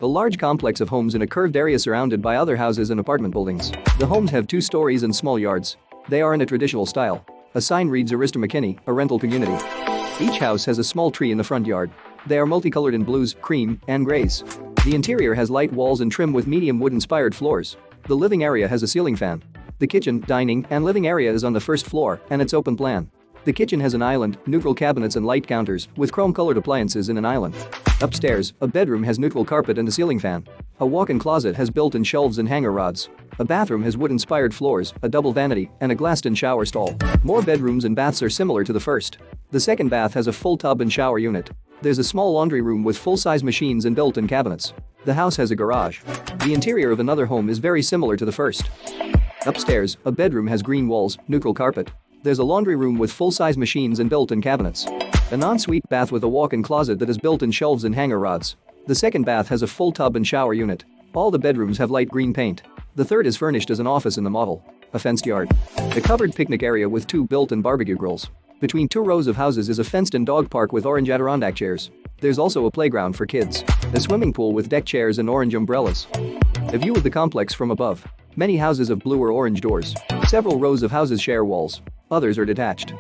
A large complex of homes in a curved area surrounded by other houses and apartment buildings. The homes have 2 stories and small yards. They are in a traditional style. A sign reads Arista McKinney, a rental community. Each house has a small tree in the front yard. They are multicolored in blues, cream, and grays. The interior has light walls and trim with medium wood-inspired floors. The living area has a ceiling fan. The kitchen, dining, and living area is on the first floor, and it's open plan. The kitchen has an island, neutral cabinets and light counters, with chrome-colored appliances in an island. Upstairs, a bedroom has neutral carpet and a ceiling fan. A walk-in closet has built-in shelves and hanger rods. A bathroom has wood-inspired floors, a double vanity, and a glassed-in shower stall. More bedrooms and baths are similar to the first. The second bath has a full tub and shower unit. There's a small laundry room with full-size machines and built-in cabinets. The house has a garage. The interior of another home is very similar to the first. Upstairs, a bedroom has green walls, neutral carpet. There's a laundry room with full-size machines and built-in cabinets. An ensuite bath with a walk-in closet that has built-in shelves and hanger rods. The second bath has a full tub and shower unit. All the bedrooms have light green paint. The third is furnished as an office in the model. A fenced yard. A covered picnic area with 2 built-in barbecue grills. Between 2 rows of houses is a fenced-in dog park with orange Adirondack chairs. There's also a playground for kids. A swimming pool with deck chairs and orange umbrellas. A view of the complex from above. Many houses have blue or orange doors. Several rows of houses share walls. Others are detached.